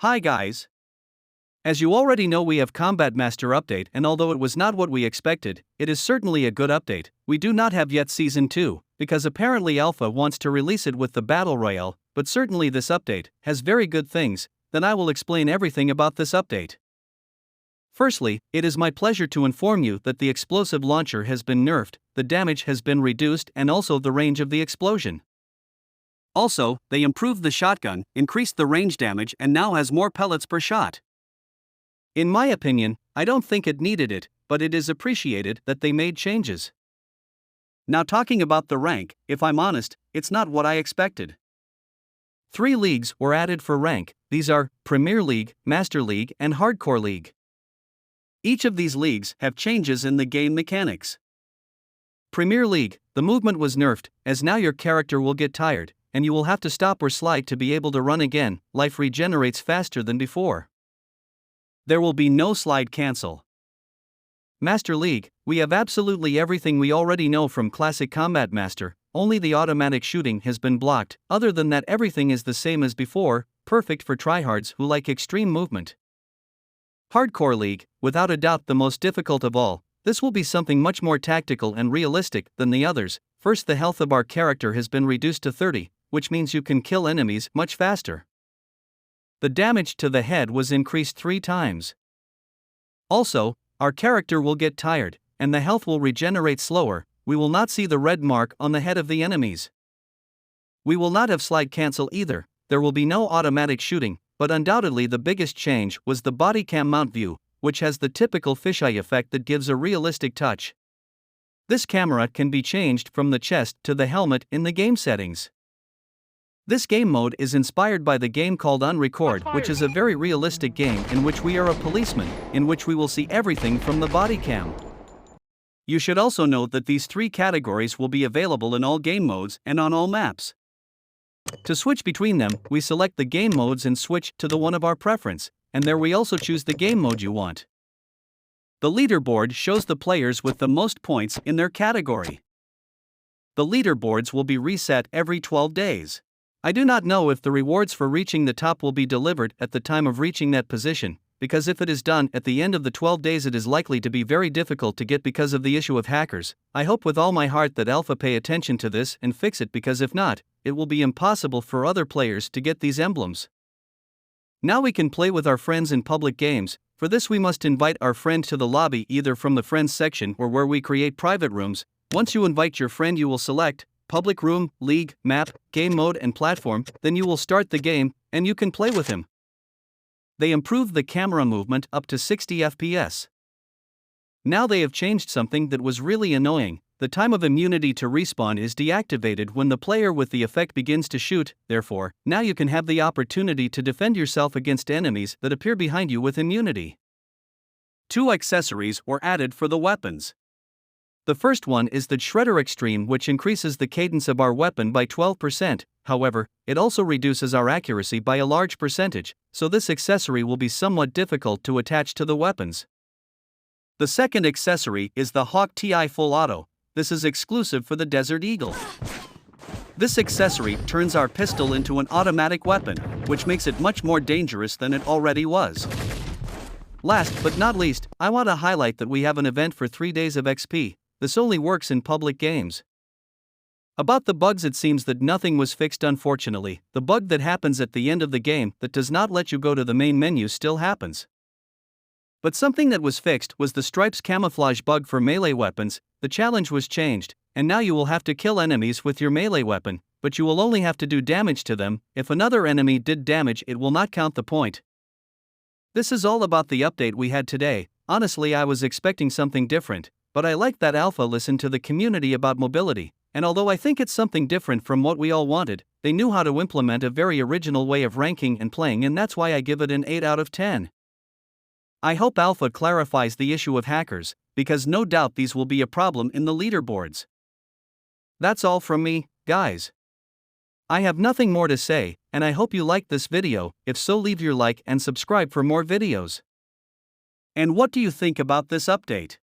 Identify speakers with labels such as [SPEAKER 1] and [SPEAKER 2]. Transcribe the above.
[SPEAKER 1] Hi guys! As you already know, we have Combat Master update, and although it was not what we expected, it is certainly a good update. We do not have yet Season 2, because apparently Alpha wants to release it with the Battle Royale, but certainly this update has very good things. Then I will explain everything about this update. Firstly, it is my pleasure to inform you that the explosive launcher has been nerfed, the damage has been reduced, and also the range of the explosion. Also, they improved the shotgun, increased the range damage, and now has more pellets per shot. In my opinion, I don't think it needed it, but it is appreciated that they made changes. Now talking about the rank, if I'm honest, it's not what I expected. 3 leagues were added for rank. These are Premier League, Master League, and Hardcore League. Each of these leagues have changes in the game mechanics. Premier League, the movement was nerfed, as now your character will get tired, and you will have to stop or slide to be able to run again. Life regenerates faster than before. There will be no slide cancel. Master League, we have absolutely everything we already know from Classic Combat Master, only the automatic shooting has been blocked. Other than that, everything is the same as before, perfect for tryhards who like extreme movement. Hardcore League, without a doubt the most difficult of all. This will be something much more tactical and realistic than the others. First, the health of our character has been reduced to 30, which means you can kill enemies much faster. The damage to the head was increased 3 times. Also, our character will get tired, and the health will regenerate slower. We will not see the red mark on the head of the enemies. We will not have slide cancel either. There will be no automatic shooting, but undoubtedly the biggest change was the body cam mount view, which has the typical fisheye effect that gives a realistic touch. This camera can be changed from the chest to the helmet in the game settings. This game mode is inspired by the game called UNRECORD, which is a very realistic game in which we are a policeman, in which we will see everything from the body cam. You should also note that these 3 categories will be available in all game modes and on all maps. To switch between them, we select the game modes and switch to the one of our preference, and there we also choose the game mode you want. The leaderboard shows the players with the most points in their category. The leaderboards will be reset every 12 days. I do not know if the rewards for reaching the top will be delivered at the time of reaching that position, because if it is done at the end of the 12 days it is likely to be very difficult to get because of the issue of hackers. I hope with all my heart that Alpha pay attention to this and fix it, because if not, it will be impossible for other players to get these emblems. Now we can play with our friends in public games. For this we must invite our friend to the lobby, either from the friends section or where we create private rooms. Once you invite your friend, you will select public room, league, map, game mode and platform, then you will start the game, and you can play with him. They improved the camera movement up to 60 FPS. Now they have changed something that was really annoying. The time of immunity to respawn is deactivated when the player with the effect begins to shoot. Therefore, now you can have the opportunity to defend yourself against enemies that appear behind you with immunity. 2 accessories were added for the weapons. The first one is the Shredder Extreme, which increases the cadence of our weapon by 12%, however, it also reduces our accuracy by a large percentage, so this accessory will be somewhat difficult to attach to the weapons. The second accessory is the Hawk TI Full Auto. This is exclusive for the Desert Eagle. This accessory turns our pistol into an automatic weapon, which makes it much more dangerous than it already was. Last but not least, I want to highlight that we have an event for 3 days of XP. This only works in public games. About the bugs, it seems that nothing was fixed, unfortunately. The bug that happens at the end of the game that does not let you go to the main menu still happens. But something that was fixed was the Stripes Camouflage Bug for melee weapons. The challenge was changed, and now you will have to kill enemies with your melee weapon, but you will only have to do damage to them. If another enemy did damage, it will not count the point. This is all about the update we had today. Honestly, I was expecting something different, but I like that Alpha listened to the community about mobility, and although I think it's something different from what we all wanted, they knew how to implement a very original way of ranking and playing, and that's why I give it an 8 out of 10. I hope Alpha clarifies the issue of hackers, because no doubt these will be a problem in the leaderboards. That's all from me, guys. I have nothing more to say, and I hope you liked this video. If so, leave your like and subscribe for more videos. And what do you think about this update?